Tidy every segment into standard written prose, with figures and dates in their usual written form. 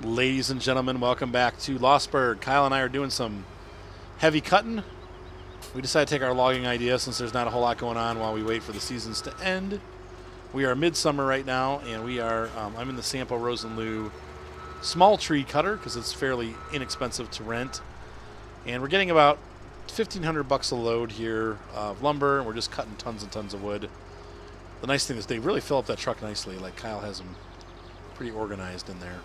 Ladies and gentlemen, welcome back to Lostburg. Kyle and I are doing some heavy cutting. We decided to take our logging idea since there's not a whole lot going on while we wait for the seasons to end. We are midsummer right now, and we are, I'm in the Sampo Rosenloo small tree cutter because it's fairly inexpensive to rent. And we're getting about $1,500 a load here of lumber, and we're just cutting tons and tons of wood. The nice thing is they really fill up that truck nicely. Like Kyle has them pretty organized in there.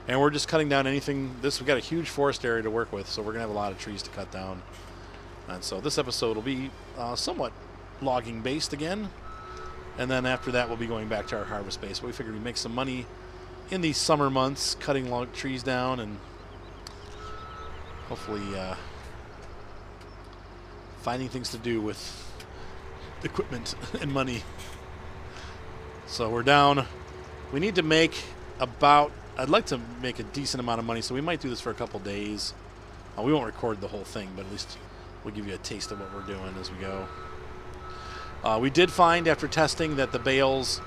And we're just cutting down anything. We've got a huge forest area to work with, so we're going to have a lot of trees to cut down. And so this episode will be somewhat logging based again. And then after that, we'll be going back to our harvest base. But we figured we'd make some money in these summer months, cutting log trees down and hopefully finding things to do with equipment and money. So we're down. We need to make about, I'd like to make a decent amount of money, so we might do this for a couple days. We won't record the whole thing, but at least we'll give you a taste of what we're doing as we go. We did find after testing that the bales,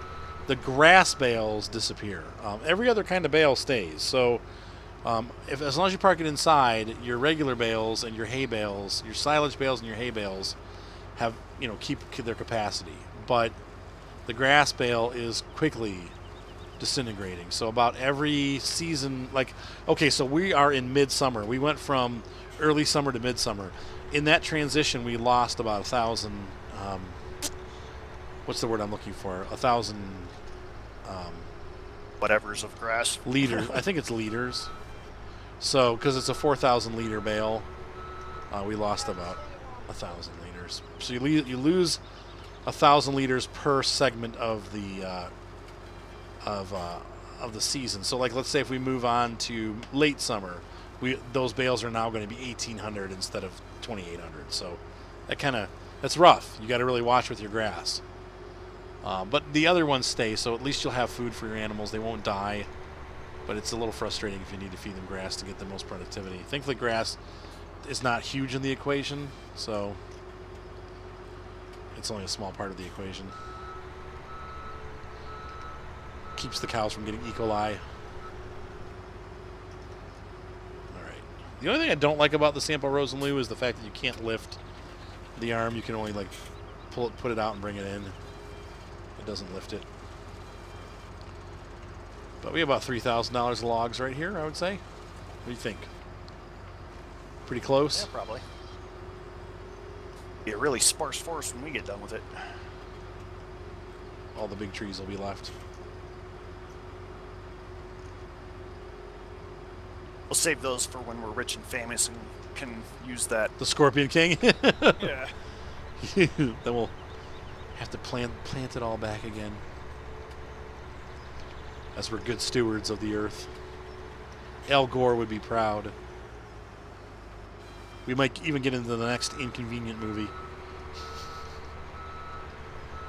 the grass bales disappear. Every other kind of bale stays. So as long as you park it inside, your regular bales and your hay bales, your silage bales and your hay bales have, keep their capacity. But the grass bale is quickly disintegrating. So about every season, so we are in midsummer. We went from early summer to midsummer. In that transition, we lost about 1,000. What's the word I'm looking for? 1,000. Whatever's of grass. Liters. I think it's liters. So because it's a 4,000 liter bale, we lost about 1,000 liters. So you lose 1,000 liters per segment of the season. So let's say if we move on to late summer, those bales are now going to be 1,800 instead of 2,800. So that's rough. You got to really watch with your grass. But the other ones stay, so at least you'll have food for your animals. They won't die. But it's a little frustrating if you need to feed them grass to get the most productivity. Thankfully, grass is not huge in the equation, so it's only a small part of the equation. Keeps the cows from getting E. coli. All right. The only thing I don't like about the Sampo Rosenloo is the fact that you can't lift the arm. You can only put it out and bring it in. It doesn't lift it. But we have about $3,000 of logs right here, I would say. What do you think? Pretty close? Yeah, probably. Be a really sparse forest when we get done with it. All the big trees will be left. We'll save those for when we're rich and famous and can use that. The Scorpion King? Yeah. Then we'll have to plant it all back again. As we're good stewards of the earth. Al Gore would be proud. We might even get into the next Inconvenient movie.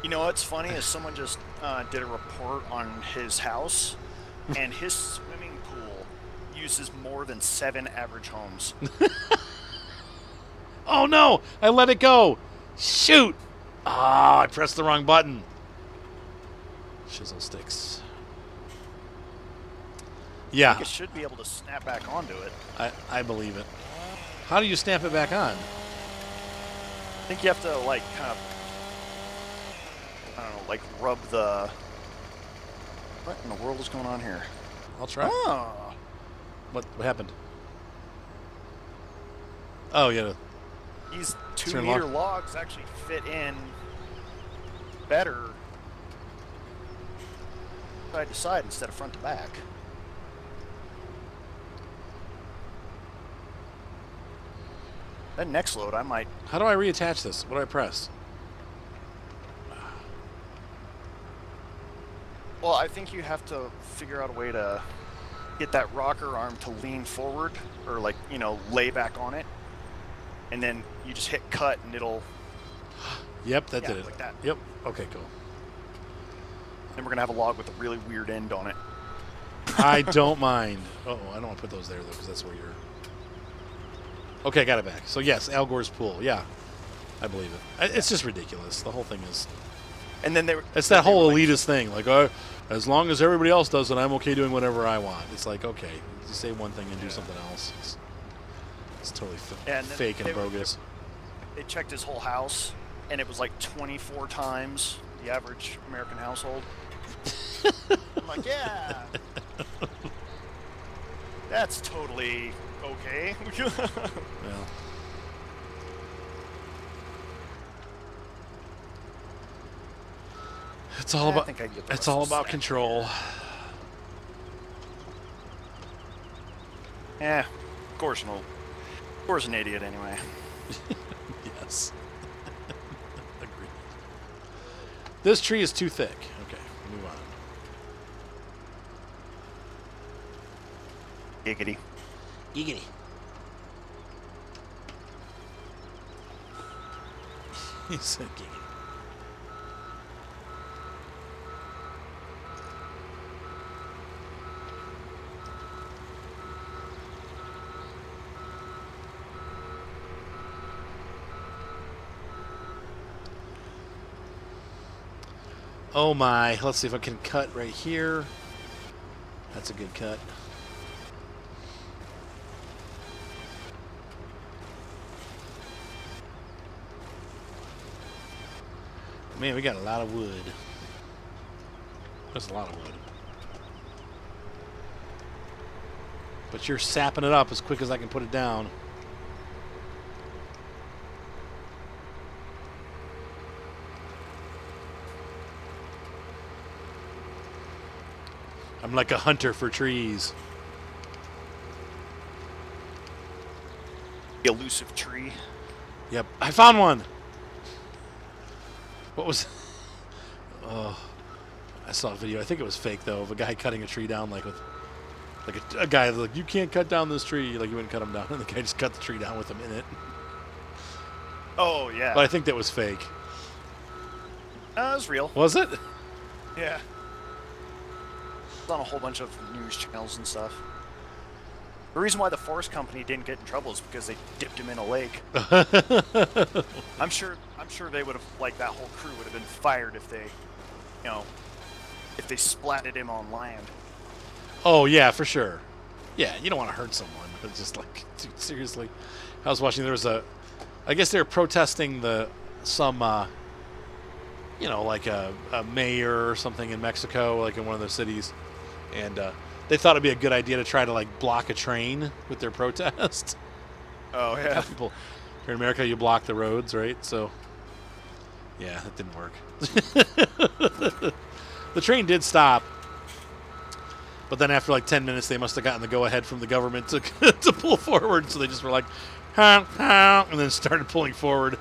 You know what's funny is someone just did a report on his house, and his swimming pool uses more than 7 average homes. Oh no! I let it go! Shoot! I pressed the wrong button. Chisel sticks. Yeah. I think it should be able to snap back onto it. I believe it. How do you snap it back on? I think you have to, rub the... What in the world is going on here? I'll try. Oh. What happened? Oh, yeah. These 2-meter logs actually fit in better side to side instead of front to back. That next load, I might... How do I reattach this? What do I press? Well, I think you have to figure out a way to get that rocker arm to lean forward or, lay back on it. And then you just hit cut and it'll... Yep, that did it. Like that. Yep. Okay, cool. Then we're going to have a log with a really weird end on it. I don't mind. I don't want to put those there, though, because that's where you're... Okay, I got it back. So, yes, Al Gore's pool. Yeah, I believe it. It's just ridiculous. The whole thing is And then they were. It's that whole elitist thing. Like, as long as everybody else does it, I'm okay doing whatever I want. It's like, okay, you say one thing and do something else. It's totally fake and bogus. They checked his whole house, and it was like 24 times the average American household. I'm like, yeah. That's totally okay. Yeah. It's all about. It's all about control. Yeah, of course, no. Of course, an idiot anyway. Yes. Agreed. This tree is too thick. Okay, move on. Giggity. Giggity. He said giggity. Oh my, let's see if I can cut right here. That's a good cut. Man, we got a lot of wood. That's a lot of wood. But you're sapping it up as quick as I can put it down. I'm like a hunter for trees. The elusive tree. Yep, I found one. What was? Oh, I saw a video. I think it was fake though, of a guy cutting a tree down like a guy like, you can't cut down this tree. Like, you wouldn't cut him down, and the guy just cut the tree down with him in it. Oh yeah. But I think that was fake. It was real. Was it? Yeah. It's on a whole bunch of news channels and stuff. The reason why the forest company didn't get in trouble is because they dipped him in a lake. I'm sure they would have, like, that whole crew would have been fired if they, if they splatted him on land. Oh yeah, for sure. Yeah, you don't want to hurt someone, but just like, dude, seriously. I was watching. There was I guess they were protesting some like a mayor or something in Mexico, like in one of their cities, and they thought it'd be a good idea to try to like block a train with their protest. Oh yeah. People here in America, you block the roads, right? So yeah, that didn't work. The train did stop, but then after like 10 minutes, they must have gotten the go-ahead from the government to to pull forward. So they just were like, and then started pulling forward.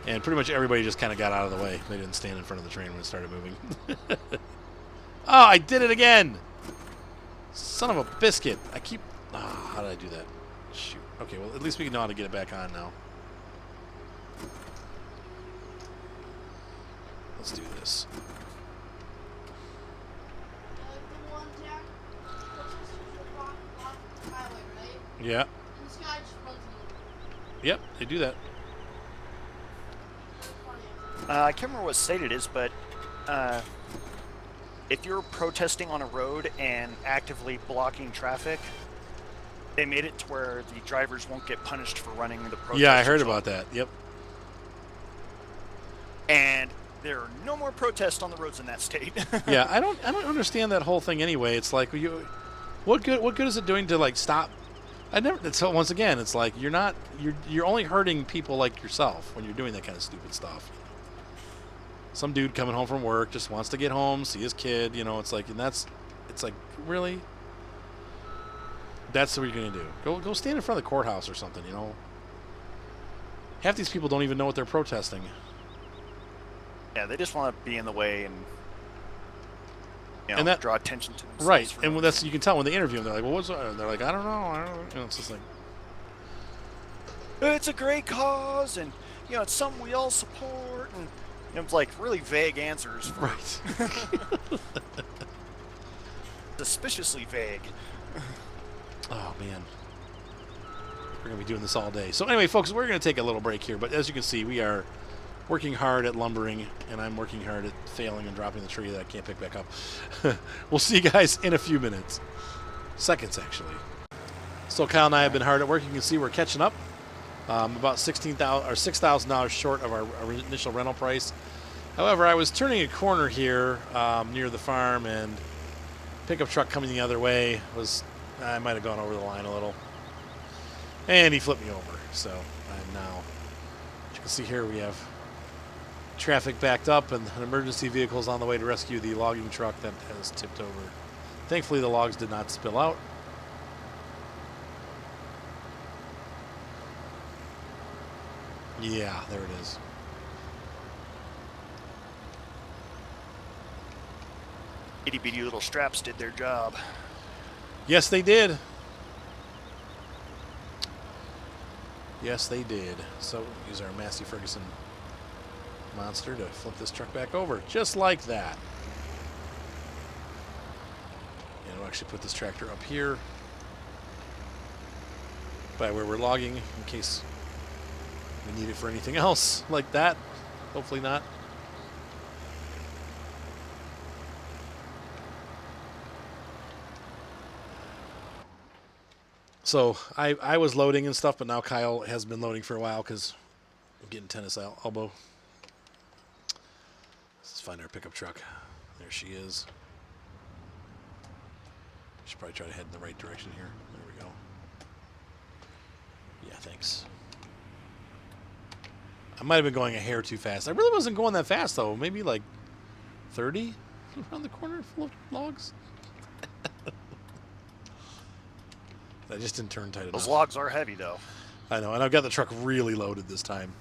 And pretty much everybody just kind of got out of the way. They didn't stand in front of the train when it started moving. Oh, I did it again! Son of a biscuit. I keep... Oh, how did I do that? Shoot. Okay, well, at least we know how to get it back on now. Let's do this. Yeah. Yep, they do that. I can't remember what state it is, but if you're protesting on a road and actively blocking traffic, they made it to where the drivers won't get punished for running the protest. Yeah, I heard about that. Yep. And there are no more protests on the roads in that state. Yeah, I don't understand that whole thing anyway. It's like, what good is it doing to like stop? So once again, it's like you're only hurting people like yourself when you're doing that kind of stupid stuff. Some dude coming home from work just wants to get home, see his kid, it's like, and it's like, really? That's what you're gonna do. Go stand in front of the courthouse or something, Half these people don't even know what they're protesting. Yeah, they just want to be in the way and draw attention to themselves. Right, and that's, you can tell when they interview them, they're like, well, what's that? They're like, I don't know. It's just like, it's a great cause, and it's something we all support, and it's like really vague answers. Right. Suspiciously vague. Oh man, we're gonna be doing this all day. So anyway, folks, we're gonna take a little break here, but as you can see, we are working hard at lumbering, and I'm working hard at failing and dropping the tree that I can't pick back up. We'll see you guys in a few minutes. Seconds, actually. So Kyle and I have been hard at work. You can see we're catching up. About $6,000 short of our initial rental price. However, I was turning a corner here near the farm, and pickup truck coming the other way I might have gone over the line a little, and he flipped me over. So I'm now, as you can see here, we have traffic backed up, and an emergency vehicle is on the way to rescue the logging truck that has tipped over. Thankfully, the logs did not spill out. Yeah, there it is. Itty bitty little straps did their job. Yes, they did. Yes, they did. So use our Massey Ferguson monster to flip this truck back over, just like that. And we'll actually put this tractor up here by where we're logging in case we need it for anything else like that. Hopefully not. So I was loading and stuff, but now Kyle has been loading for a while because I'm getting tennis elbow. Let's find our pickup truck. There she is. Should probably try to head in the right direction here. There we go. Yeah, thanks. I might have been going a hair too fast. I really wasn't going that fast, though. Maybe like 30 around the corner full of logs. I just didn't turn tight enough. Those logs are heavy, though. I know, and I've got the truck really loaded this time.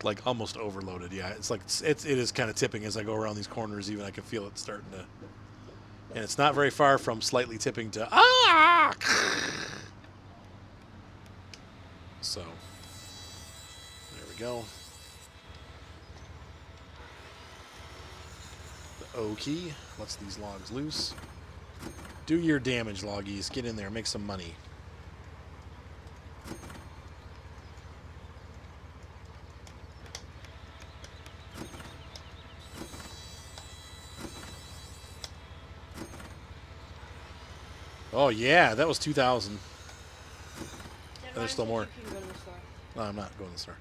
Like almost overloaded, yeah. It's like it is kind of tipping as I go around these corners. Even I can feel it starting to. And it's not very far from slightly tipping to So there we go. The O key lets these logs loose. Do your damage, loggies. Get in there, make some money. Oh yeah, that was 2,000. There's still more. No, I'm not going to the store.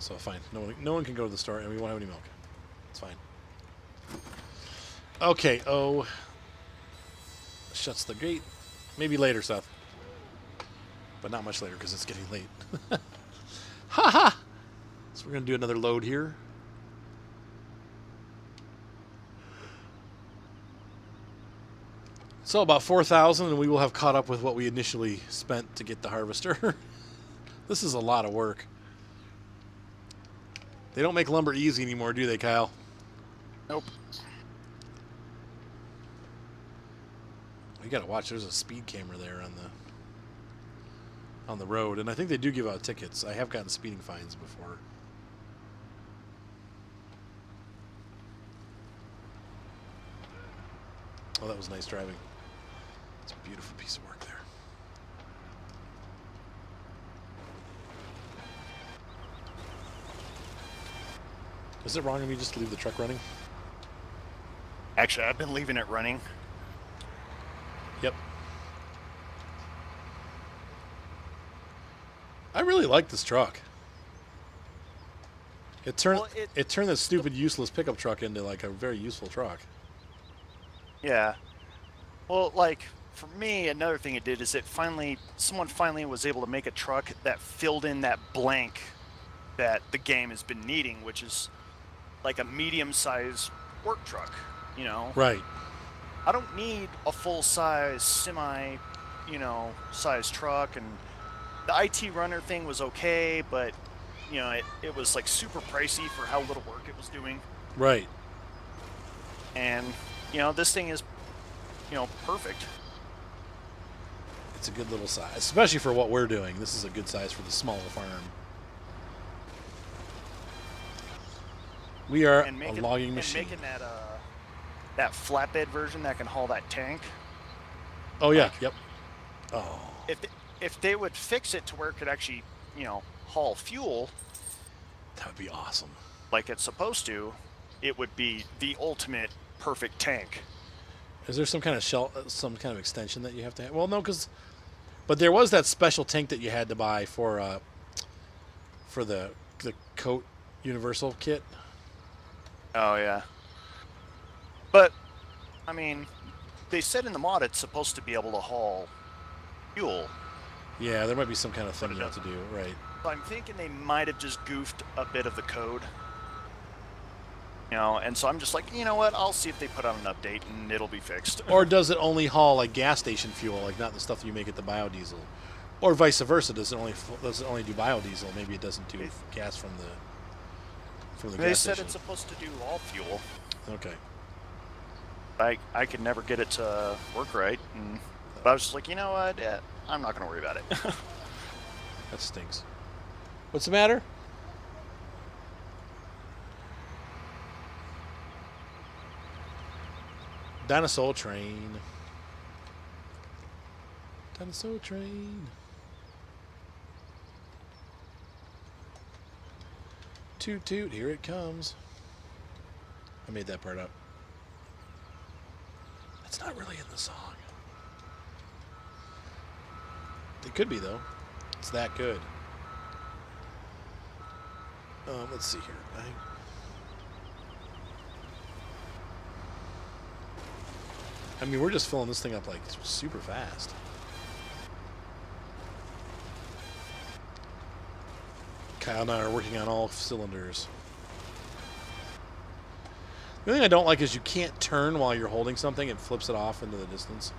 So fine. No one can go to the store, and we won't have any milk. It's fine. Okay. Oh, shuts the gate. Maybe later, Seth. But not much later because it's getting late. Ha ha! So we're gonna do another load here. So about 4,000, and we will have caught up with what we initially spent to get the harvester. This is a lot of work. They don't make lumber easy anymore, do they, Kyle? Nope. You gotta watch. There's a speed camera there on the road, and I think they do give out tickets. I have gotten speeding fines before. Oh, that was nice driving. It's a beautiful piece of work there. Is it wrong of me just to leave the truck running? Actually, I've been leaving it running. Yep. I really like this truck. It turned this stupid, useless pickup truck into like a very useful truck. Yeah. Well, like for me, another thing it did is someone finally was able to make a truck that filled in that blank that the game has been needing, which is like a medium-sized work truck, you know? Right. I don't need a full-size semi, size truck, and the IT runner thing was okay, but it was like super pricey for how little work it was doing. Right. And this thing is perfect. It's a good little size, especially for what we're doing. This is a good size for the smaller farm. We are a logging machine. And making that flatbed version that can haul that tank. Oh yeah, yep. Oh, If they would fix it to where it could actually, haul fuel that would be awesome. like it's supposed to, it would be the ultimate perfect tank. Is there some kind of some kind of extension that you have to have? Well, no, but there was that special tank that you had to buy for the coat universal kit. Oh yeah. But I mean, they said in the mod it's supposed to be able to haul fuel. Yeah, there might be some kind of thing you have to do, right? So I'm thinking they might have just goofed a bit of the code. And so I'm just like, you know what? I'll see if they put out an update and it'll be fixed. Or does it only haul like gas station fuel, like not the stuff that you make at the biodiesel, or vice versa? Does it only do biodiesel? Maybe it doesn't do gas from the They gas said station. it's supposed to do all fuel. Okay. I could never get it to work right, but I was just like, you know what? I'm not going to worry about it. That stinks. What's the matter? Dinosaur train. Dinosaur train. Toot toot, here it comes. I made that part up. It's not really in the song. It could be, though. It's that good. Let's see here. I mean, we're just filling this thing up like super fast. Kyle and I are working on all cylinders. The only thing I don't like is you can't turn while you're holding something. It flips it off into the distance.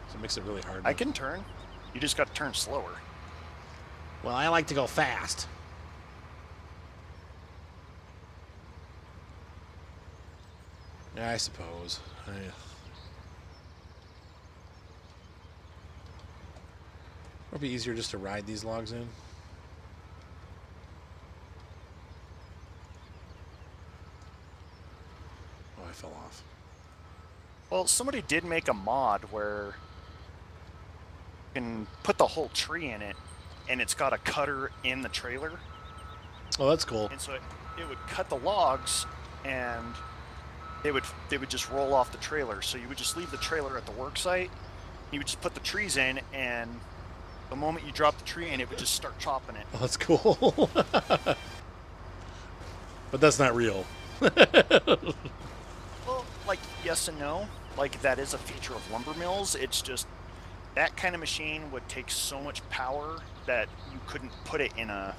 So it makes it really hard. I can turn. You just got to turn slower. Well, I like to go fast. Yeah, I suppose. It'd be easier just to ride these logs in. Oh, I fell off. Well, somebody did make a mod where you can put the whole tree in it, and it's got a cutter in the trailer. Oh, that's cool. And so it would cut the logs, and they would just roll off the trailer. So you would just leave the trailer at the work site. You would just put the trees in, and the moment you drop the tree in, it would just start chopping it. Oh, that's cool. But that's not real. Well, like, yes and no. Like, that is a feature of lumber mills. It's just that kind of machine would take so much power that you couldn't put it in a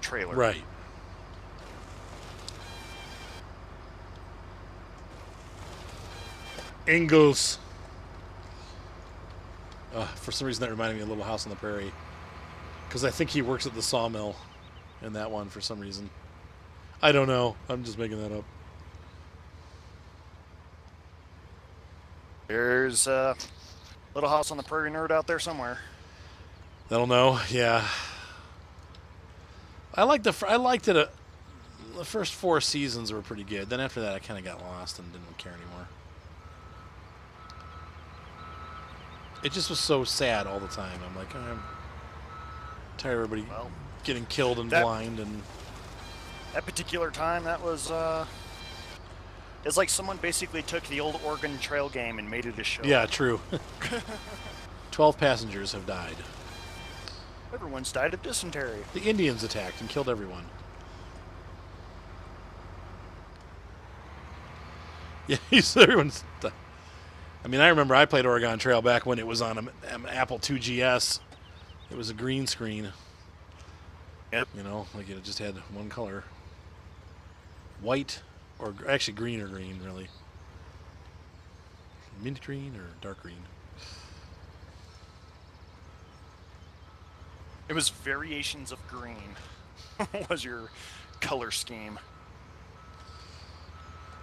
trailer. Right. Ingalls. For some reason, that reminded me of Little House on the Prairie. Because I think he works at the sawmill in that one for some reason. I don't know. I'm just making that up. There's a Little House on the Prairie nerd out there somewhere. That'll know. Yeah. I liked it. The first 4 seasons were pretty good. Then after that, I kind of got lost and didn't care anymore. It just was so sad all the time. I'm like, I'm tired of everybody getting killed and blind. And that particular time, that was it's like someone basically took the old Oregon Trail game and made it a show. yeah, true. 12 passengers have died. Everyone's died of dysentery. The Indians attacked and killed everyone. Yeah, everyone's. I mean, I remember I played Oregon Trail back when it was on an Apple II GS. It was a green screen. Yep. You know, like it just had one color. White, or actually green or green, really. Mint green or dark green. It was variations of green was your color scheme.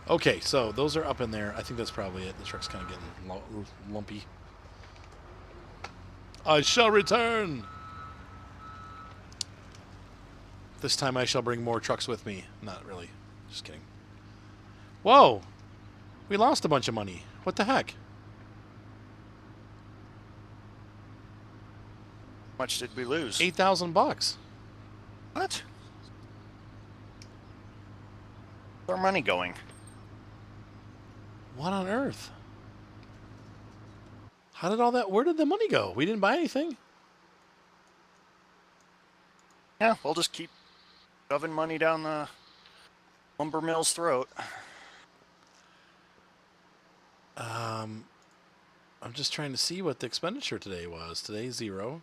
Okay, so those are up in there. I think that's probably it. The truck's kind of getting lumpy. I shall return. This time I shall bring more trucks with me. Not really. Just kidding. Whoa! We lost a bunch of money. What the heck? much did we lose? $8,000. What? Where's our money going? What on earth? How did all that? Where did the money go? We didn't buy anything. Yeah, we'll just keep shoving money down the lumber mill's throat. I'm just trying to see what the expenditure today was. Today's 0.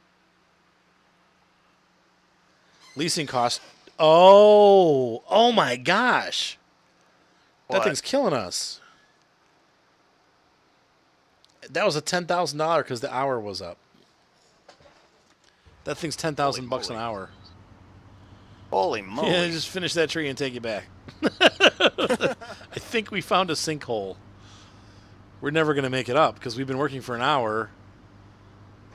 Leasing cost. Oh my gosh. What? That thing's killing us. That was a $10,000 because the hour was up. That thing's $10,000 an hour. Holy moly. Yeah, just finish that tree and take it back. I think we found a sinkhole. We're never going to make it up because we've been working for an hour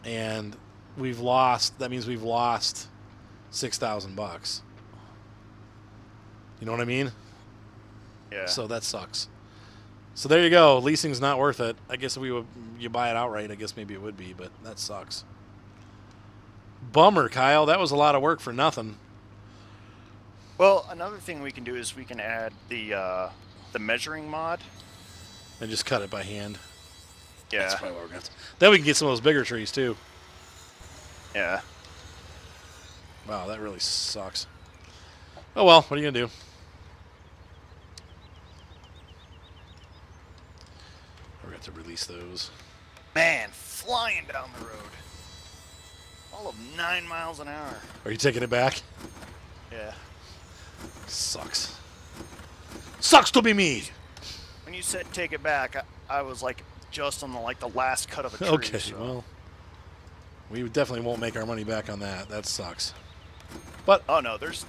and we've lost. That means we've lost $6,000. You know what I mean? Yeah. So that sucks. So there you go. Leasing's not worth it. I guess if you buy it outright, I guess maybe it would be, but that sucks. Bummer, Kyle. That was a lot of work for nothing. Well, another thing we can do is we can add the measuring mod. And just cut it by hand. Yeah. That's probably what we're going to. Then we can get some of those bigger trees, too. Yeah. Wow, that really sucks. Oh, well, what are you going to do? We're going to have to release those. Man, flying down the road. All of 9 miles an hour. Are you taking it back? Yeah. Sucks. Sucks to be me! When you said take it back, I was like just on the last cut of a tree. Okay, so. well, we definitely won't make our money back on that. That sucks. But Oh no, there's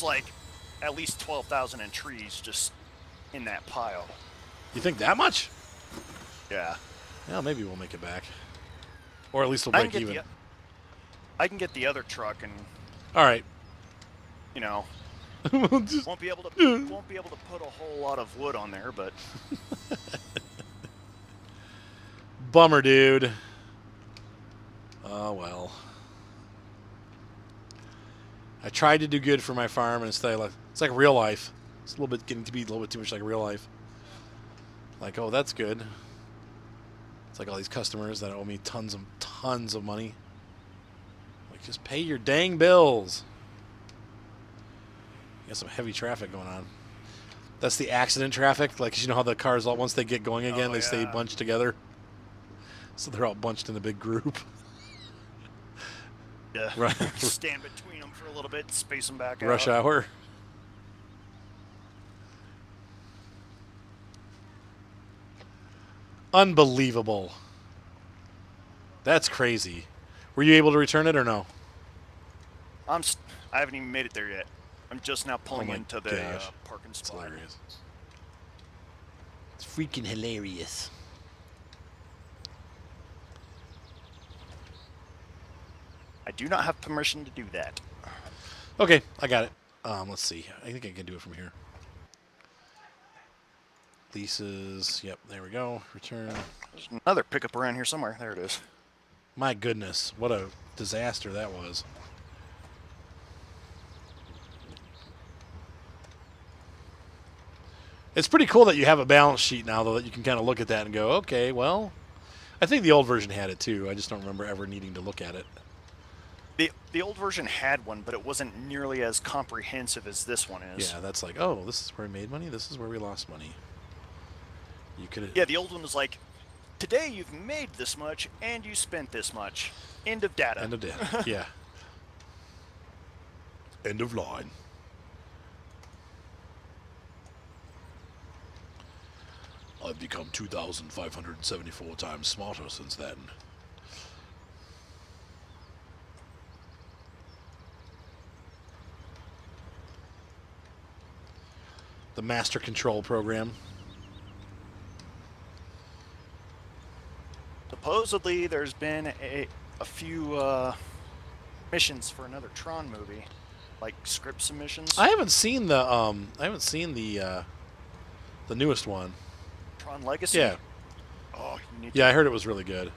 like at least 12,000 in trees just in that pile. you think that much? Yeah. Well, maybe we'll make it back. Or at least we'll I break can get even. I can get the other truck and All right. you know Just- won't be able to put a whole lot of wood on there, but Bummer, dude. Oh, well. I tried to do good for my farm, and instead, it's like real life. It's a little bit getting to be a little bit too much like real life. Like, oh, that's good. It's like all these customers that owe me tons of money. Like, just pay your dang bills. You got some heavy traffic going on. That's the accident traffic. Like, 'cause you know how the cars, once they get going again, they stay yeah. bunched together. So they're all bunched in a big group. yeah. Right. Stand between them for a little bit, space them back out. Rush hour. Unbelievable. That's crazy. Were you able to return it or no? I haven't even made it there yet. I'm just now pulling my into the gosh. parking It's spot. hilarious. It's freaking hilarious. I do not have permission to do that. Okay, I got it. Let's see. I think I can do it from here. Leases. Yep, there we go. Return. There's another pickup around here somewhere. There it is. My goodness, what a disaster that was. It's pretty cool that you have a balance sheet now, though, that you can kind of look at that and go, okay, well, I think the old version had it too. I just don't remember ever needing to look at it. The old version had one, but it wasn't nearly as comprehensive as this one is. Yeah, that's like, oh, this is where we made money. This is where we lost money. You could. Yeah, the old one was like, today you've made this much and you spent this much. End of data. End of data. Yeah. End of line. I've become 2,574 times smarter since then. The master control program. Supposedly, there's been a few missions for another Tron movie, like script submissions. I haven't seen the newest one. Tron Legacy. Yeah. Oh, you need Yeah, I heard it was really good.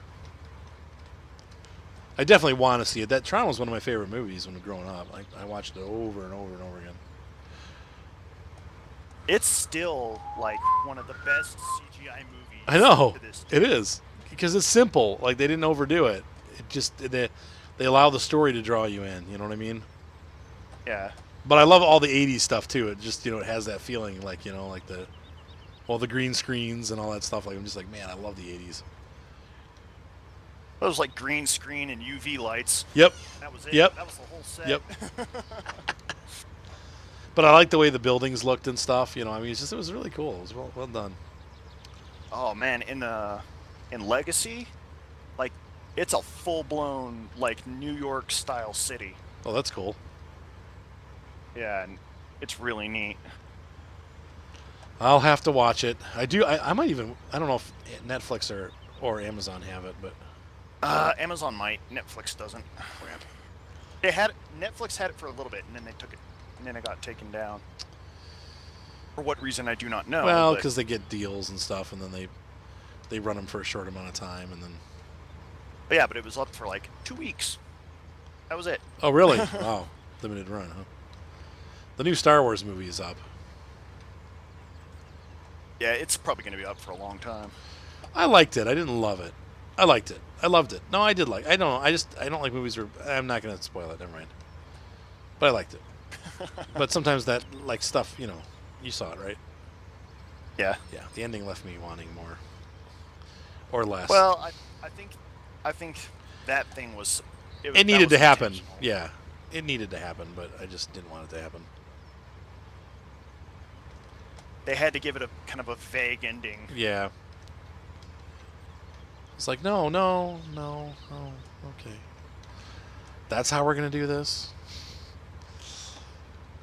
I definitely want to see it. That Tron was one of my favorite movies when growing up. I watched it over and over and over again. It's still like one of the best CGI movies. I know to this it day. is because it's simple. Like they didn't overdo it. It just they allow the story to draw you in. You know what I mean? Yeah. But I love all the '80s stuff too. It just it has that feeling like like the green screens and all that stuff. Like I'm just like, man, I love the '80s. It was like green screen and UV lights. Yep. That was it. Yep. That was the whole set. Yep. But I like the way the buildings looked and stuff. I mean, it was really cool. It was well done. Oh man, in Legacy, like it's a full blown like New York style city. Oh, that's cool. Yeah, and it's really neat. I'll have to watch it. I might even. I don't know if Netflix or Amazon have it, but Amazon might. Netflix doesn't. crap. Netflix had it for a little bit, and then they took it, and then it got taken down. For what reason, I do not know. Well, but- because they get deals and stuff, and then they run them for a short amount of time, and then. But yeah, but it was up for like 2 weeks. That was it. Oh, really? Wow, limited run, huh? The new Star Wars movie is up. Yeah, it's probably going to be up for a long time. I liked it. I didn't love it. I liked it. I loved it. No, I did like. I don't. I don't like movies where I'm not going to spoil it. Never mind. But I liked it. But sometimes that like stuff, you saw it, right? Yeah. Yeah. The ending left me wanting more or less. Well, I think that thing was. It needed to happen. Yeah, it needed to happen, but I just didn't want it to happen. They had to give it a kind of a vague ending. Yeah. It's like, no, okay. That's how we're gonna do this.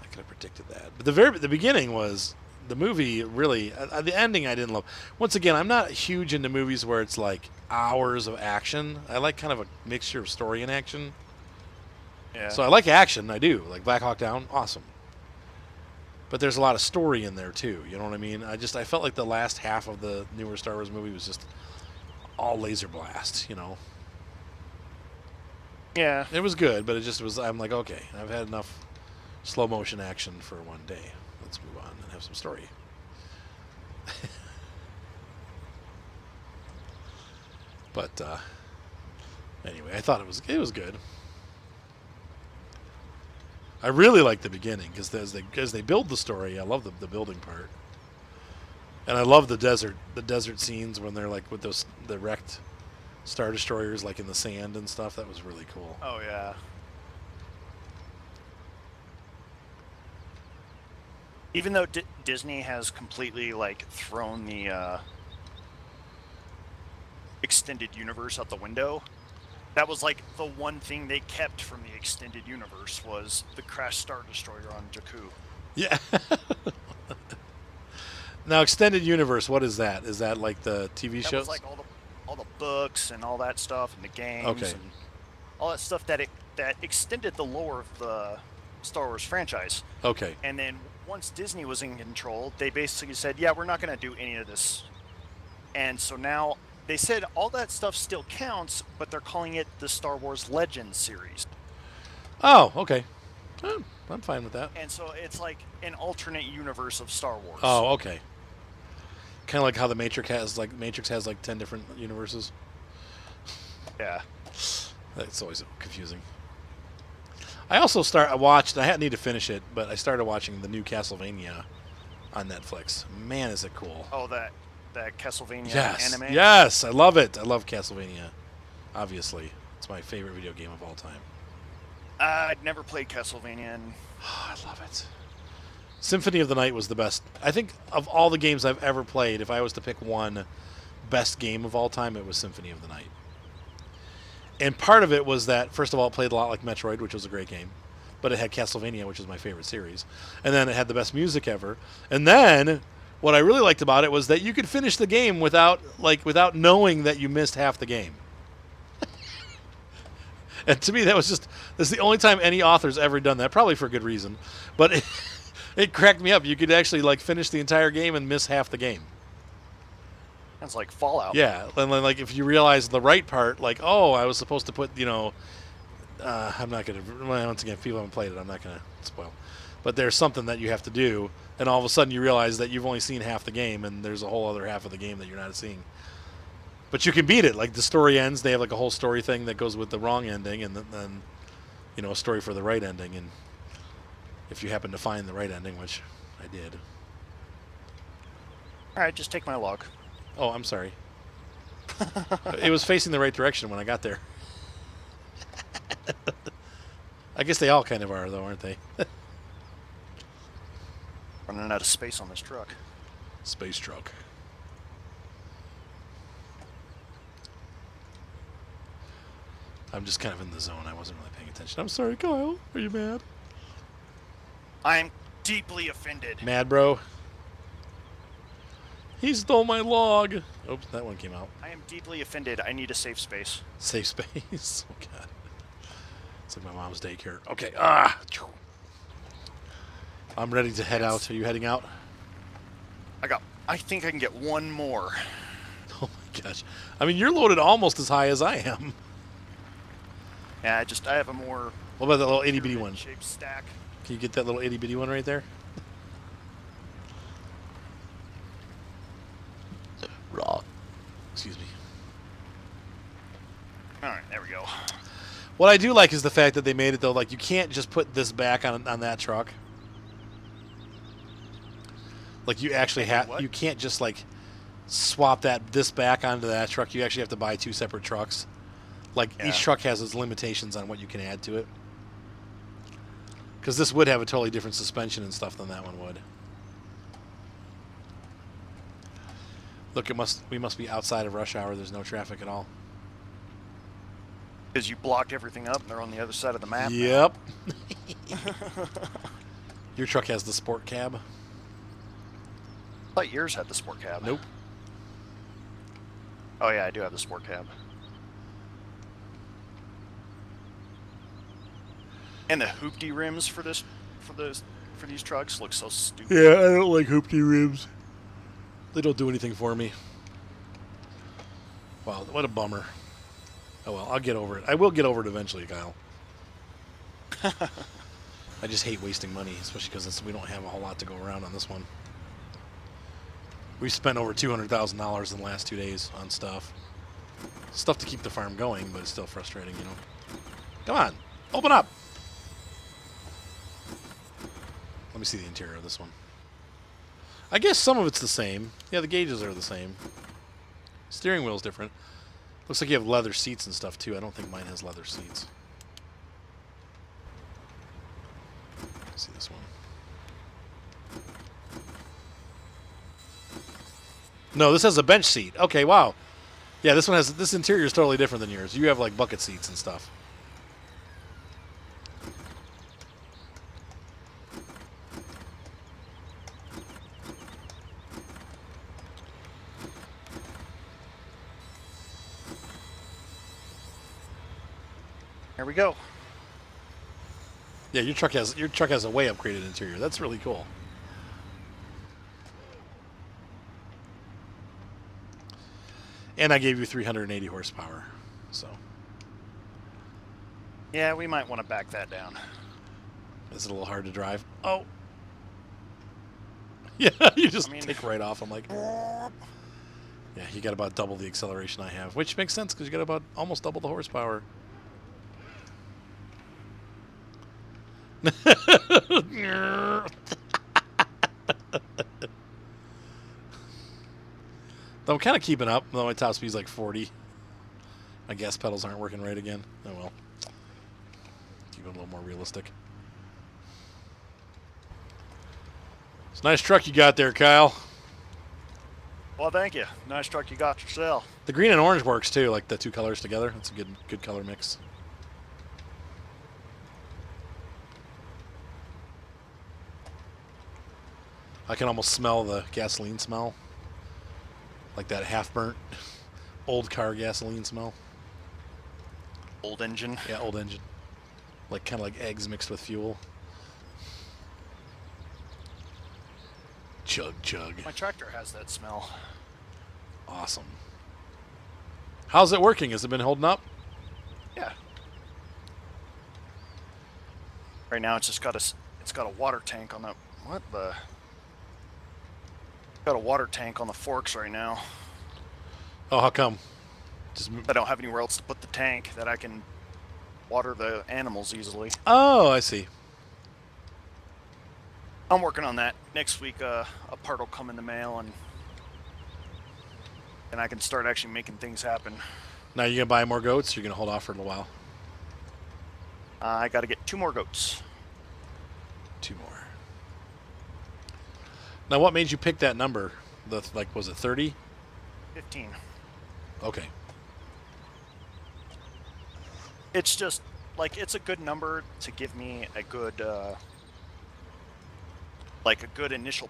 I could have predicted that, but the beginning was the movie really. The ending I didn't love. Once again, I'm not huge into movies where it's like hours of action. I like kind of a mixture of story and action. Yeah. So I like action. I do. Like Black Hawk Down, awesome. But there's a lot of story in there too. You know what I mean? I felt like the last half of the newer Star Wars movie was just all laser blast. Yeah. It was good, but it just was. I'm like, okay, I've had enough slow motion action for one day. Let's move on and have some story. But anyway, I thought it was good. I really like the beginning because as they build the story, I love the building part, and I love the desert scenes when they're like with the wrecked Star Destroyers like in the sand and stuff. That was really cool. Oh yeah. Even though Disney has completely like thrown the extended universe out the window, that was like the one thing they kept from the extended universe was the crashed Star Destroyer on Jakku. Yeah. Now, extended universe, what is that? Is that like the TV That shows? was like all the books and all that stuff and the games Okay. and all that stuff that extended the lore of the Star Wars franchise. Okay. And then once Disney was in control, they basically said, yeah, we're not going to do any of this. And so now they said all that stuff still counts, but they're calling it the Star Wars Legends series. Oh, okay. I'm fine with that. And so it's like an alternate universe of Star Wars. Oh, okay. Kind of like how the Matrix has like 10 different universes. Yeah. That's always confusing. I need to finish it, but I started watching the new Castlevania on Netflix. Man, is it cool. Oh, that Castlevania Yes. anime? Yes, I love it. I love Castlevania. Obviously. It's my favorite video game of all time. I'd never played Castlevania. And Oh, I love it. Symphony of the Night was the best. I think of all the games I've ever played, if I was to pick one best game of all time, it was Symphony of the Night. And part of it was that, first of all, it played a lot like Metroid, which was a great game. But it had Castlevania, which is my favorite series. And then it had the best music ever. And then, what I really liked about it was that you could finish the game without knowing that you missed half the game. And to me, that's the only time any author's ever done that, probably for a good reason. But it cracked me up. You could actually finish the entire game and miss half the game. It's like Fallout. Yeah, and then, like if you realize the right part, like, oh, I was supposed to put, I'm not gonna. Well, once again, if people haven't played it, I'm not gonna spoil. But there's something that you have to do, and all of a sudden you realize that you've only seen half the game, and there's a whole other half of the game that you're not seeing. But you can beat it. Like the story ends, they have like a whole story thing that goes with the wrong ending, and then a story for the right ending. And if you happen to find the right ending, which I did. All right, just take my log. Oh, I'm sorry. It was facing the right direction when I got there. I guess they all kind of are, though, aren't they? Running out of space on this truck. Space truck. I'm just kind of in the zone. I wasn't really paying attention. I'm sorry, Kyle. Are you mad? I'm deeply offended. Mad, bro? He stole my log. Oops, that one came out. I am deeply offended. I need a safe space. Safe space. Oh, God. It's like my mom's daycare. Okay. I'm ready to head out. Are you heading out? I think I can get one more. Oh, my gosh. I mean, you're loaded almost as high as I am. Yeah, I have a more... What about that little itty-bitty one? Shaped stack. Can you get that little itty-bitty one right there? Raw. Excuse me. All right, there we go. What I do like is the fact that they made it, though, like, you can't just put this back on that truck. Like, you actually have... You can't just, like, swap this back onto that truck. You actually have to buy two separate trucks. Like, each truck has its limitations on what you can add to it. Because this would have a totally different suspension and stuff than that one would. Look, we must be outside of rush hour. There's no traffic at all. Because you blocked everything up and they're on the other side of the map. Yep. Your truck has the sport cab. I thought yours had the sport cab. Nope. Oh yeah, I do have the sport cab. And the hoopty rims for these trucks look so stupid. Yeah, I don't like hoopty rims. They don't do anything for me. Wow, what a bummer. Oh well, I'll get over it. I will get over it eventually, Kyle. I just hate wasting money, especially because we don't have a whole lot to go around on this one. We spent over $200,000 in the last 2 days on stuff. Stuff to keep the farm going, but it's still frustrating, you know. Come on, open up. Let me see the interior of this one. I guess some of it's the same. Yeah, the gauges are the same. Steering wheel's different. Looks like you have leather seats and stuff, too. I don't think mine has leather seats. Let's see this one. No, this has a bench seat. Okay, wow. Yeah, this interior is totally different than yours. You have, like, bucket seats and stuff. Here we go. Yeah, your truck has a way upgraded interior. That's really cool. And I gave you 380 horsepower, so. Yeah, we might want to back that down. Is it a little hard to drive? Oh. Yeah, you just take right off. I'm like, yeah, you got about double the acceleration I have, which makes sense because you got about almost double the horsepower. I'm kind of keeping up, though my top speed's like 40. My gas pedals aren't working right again. Oh well. Keep it a little more realistic. It's a nice truck you got there, Kyle. Well, thank you. Nice truck you got yourself. The green and orange works too, like the two colors together. That's a good color mix. I can almost smell the gasoline smell. Like that half-burnt old car gasoline smell. Old engine. Yeah, old engine. Like kind of like eggs mixed with fuel. Chug, chug. My tractor has that smell. Awesome. How's it working? Has it been holding up? Yeah. Right now, it's got a water tank on the got a water tank on the forks right now. Oh, how come? I don't have anywhere else to put the tank that I can water the animals easily. Oh, I see. I'm working on that. Next week, a part will come in the mail, and I can start actually making things happen. Now you gonna buy more goats? Or you're gonna hold off for a little while. I got to get 2 more goats. 2 more. Now, what made you pick that number? Was it 30? 15. Okay. It's just it's a good number to give me a good a good initial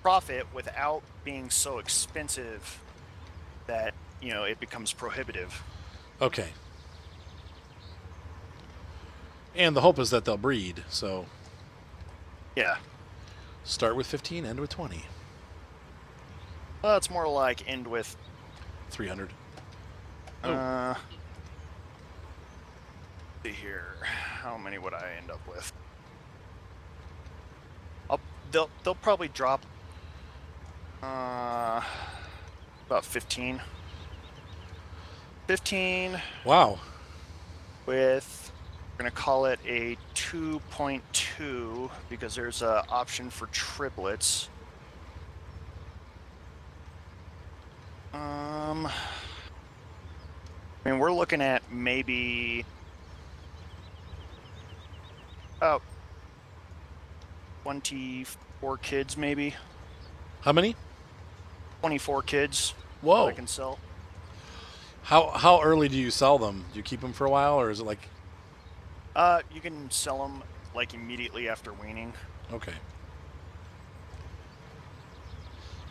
profit without being so expensive that it becomes prohibitive. Okay. And the hope is that they'll breed. So Yeah. start with 15, end with 20. Well, it's more like end with 300. See here, how many would I end up with? They'll probably drop about 15. 15 Wow. with, we're gonna call it a 2.2 because there's an option for triplets. I mean, we're looking at maybe about 24 kids, maybe. How many? 24 kids. Whoa. That I can sell. How early do you sell them? Do you keep them for a while, or is it like? You can sell them immediately after weaning. Okay.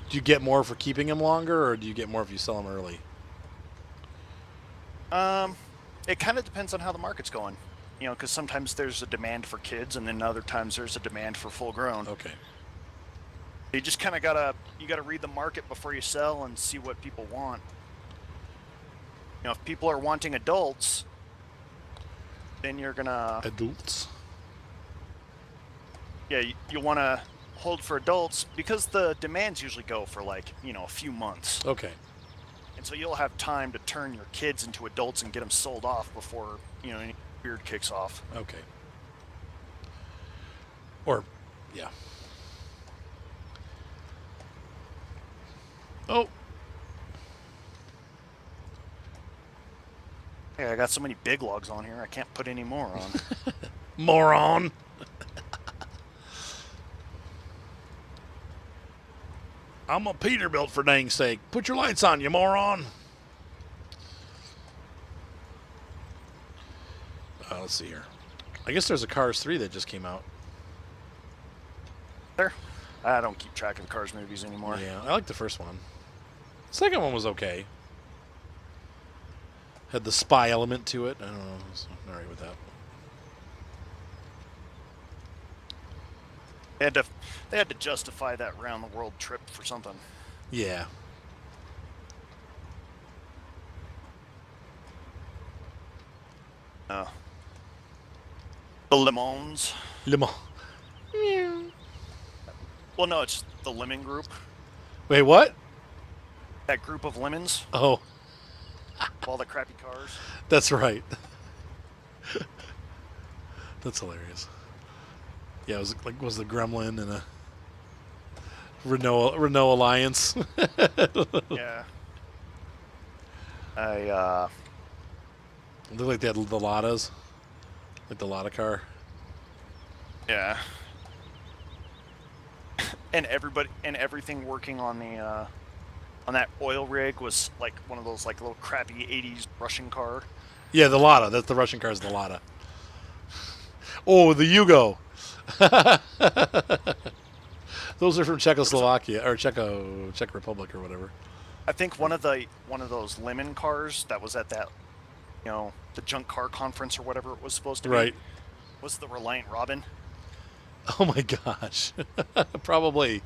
Do you get more for keeping them longer, or do you get more if you sell them early? It kind of depends on how the market's going. Because sometimes there's a demand for kids, and then other times there's a demand for full grown. Okay. You just kind of gotta read the market before you sell and see what people want. If people are wanting adults, then you're gonna Adults. Yeah, you want to hold for adults because the demands usually go for a few months. Okay. And so you'll have time to turn your kids into adults and get them sold off before any beard kicks off. Okay. Or, yeah. Oh. Hey, I got so many big logs on here, I can't put any more on. Moron. I'm a Peterbilt for dang sake. Put your lights on, you moron. Let's see here. I guess there's a Cars 3 that just came out. There. I don't keep track of Cars movies anymore. Yeah, I like the first one. The second one was okay. Had the spy element to it. I don't know. I was all right with that. They had to justify that round the world trip for something. Yeah. The Le Mans. Le Mans. Well, no, it's the Lemon Group. Wait, what? That group of lemons. Oh. All the crappy cars. That's right. That's hilarious. Yeah, it was the Gremlin and a Renault Alliance. Yeah. It looked like they had the Ladas. Like the Lada car. Yeah. And everything working on the on that oil rig was like one of those little crappy 80s Russian car. Yeah, the Lada. That's the Russian car is the Lada. Oh, the Yugo. Those are from Czechoslovakia or Czech Republic or whatever. I think one of those lemon cars that was at that, the junk car conference or whatever it was supposed to be. Right. Was the Reliant Robin. Oh my gosh. Probably.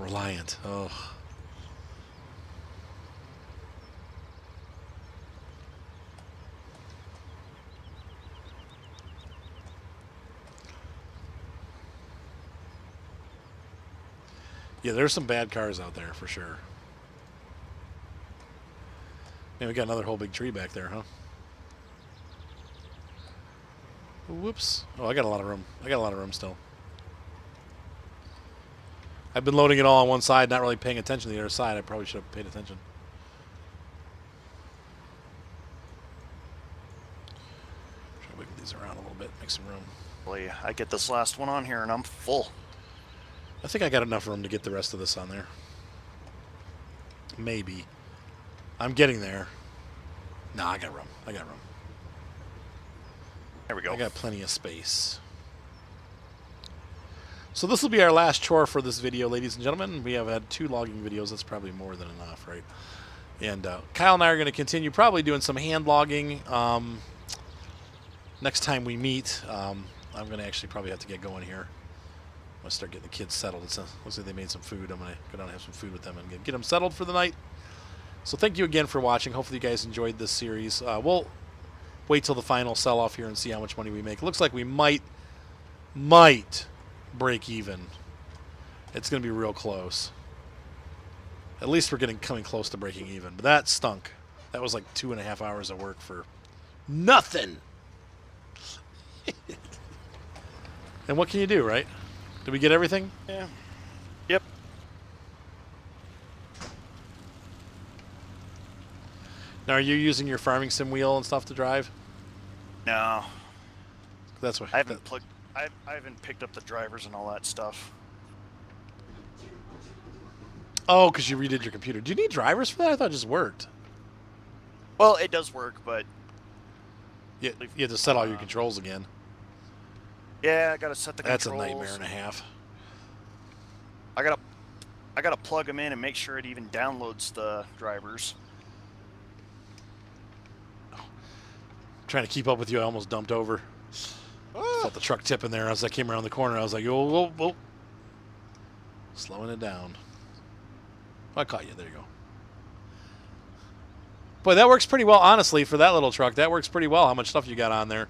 Reliant. Oh. Yeah, there's some bad cars out there for sure. Man, we got another whole big tree back there, huh? Whoops. Oh, I got a lot of room. I got a lot of room still. I've been loading it all on one side, not really paying attention to the other side. I probably should have paid attention. Try to wiggle these around a little bit, make some room. Boy, I get this last one on here and I'm full. I think I got enough room to get the rest of this on there. Maybe. I'm getting there. Nah, I got room. I got room. There we go. I got plenty of space. So this will be our last chore for this video, ladies and gentlemen. We have had 2 logging videos. That's probably more than enough, right? And Kyle and I are going to continue probably doing some hand logging. Next time we meet, I'm going to actually probably have to get going here. I'm going to start getting the kids settled. Looks like they made some food. I'm going to go down and have some food with them and get them settled for the night. So thank you again for watching. Hopefully you guys enjoyed this series. We'll wait till the final sell-off here and see how much money we make. It looks like we might break even. It's going to be real close. At least we're coming close to breaking even. But that stunk. That was like 2.5 hours of work for nothing. And what can you do, right? Did we get everything? Yeah. Yep. Now, are you using your farming sim wheel and stuff to drive? No. That's what I haven't plugged. I haven't picked up the drivers and all that stuff. Oh, because you redid your computer. Do you need drivers for that? I thought it just worked. Well, it does work, but You have to set all your controls again. yeah, I gotta set the That's controls. a nightmare and a half. I gotta plug them in and make sure it even downloads the drivers. Trying to keep up with you, I almost dumped over. Felt the truck tipping there as I came around the corner. I was like, whoa, whoa, whoa. Slowing it down. I caught you. There you go. Boy, that works pretty well, honestly, for that little truck. That works pretty well, how much stuff you got on there.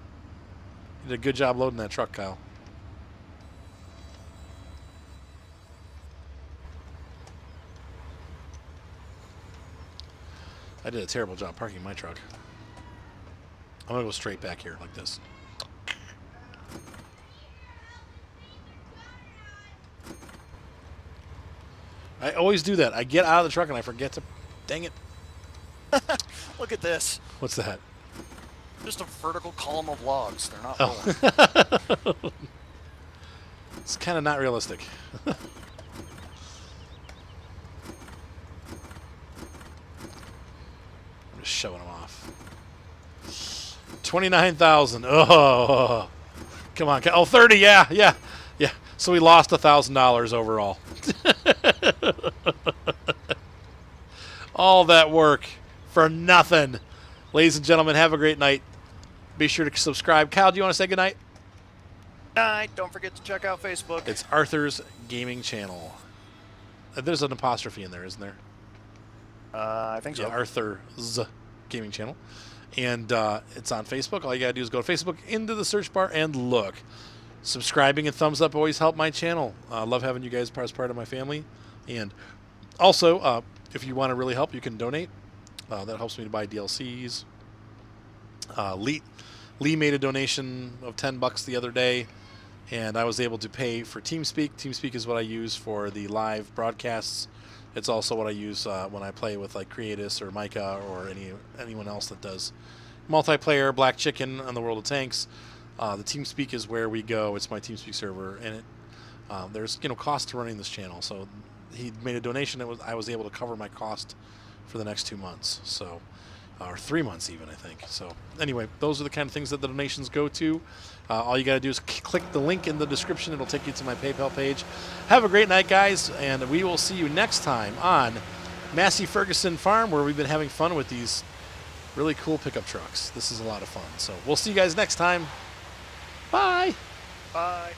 You did a good job loading that truck, Kyle. I did a terrible job parking my truck. I'm going to go straight back here like this. I always do that. I get out of the truck and I forget to... Dang it. Look at this. What's that? Just a vertical column of logs. They're not rolling. It's kind of not realistic. I'm just showing them off. 29,000. Oh, come on. Oh, 30. Yeah, yeah, yeah. So we lost $1,000 overall. All that work for nothing. Ladies and gentlemen, have a great night. Be sure to subscribe. Kyle, do you want to say goodnight? Night. Don't forget to check out Facebook. It's Arthur's Gaming Channel. There's an apostrophe in there, isn't there? I think so. Yeah, Arthur's Gaming Channel. And it's on Facebook. All you got to do is go to Facebook, into the search bar, and look. Subscribing and thumbs up always help my channel. Love having you guys as part of my family. And also, if you want to really help, you can donate. That helps me to buy DLCs. Lee made a donation of $10 the other day, and I was able to pay for TeamSpeak. TeamSpeak is what I use for the live broadcasts. It's also what I use when I play with like Creatus or Micah or anyone else that does multiplayer, Black Chicken, on the World of Tanks. The TeamSpeak is where we go. It's my TeamSpeak server, and there's cost to running this channel. So he made a donation. I was able to cover my cost for the next 2 months, so or 3 months even, I think. So anyway, those are the kind of things that the donations go to. All you got to do is click the link in the description. It'll take you to my PayPal page. Have a great night, guys, and we will see you next time on Massey Ferguson Farm, where we've been having fun with these really cool pickup trucks. This is a lot of fun. So we'll see you guys next time. Bye. Bye.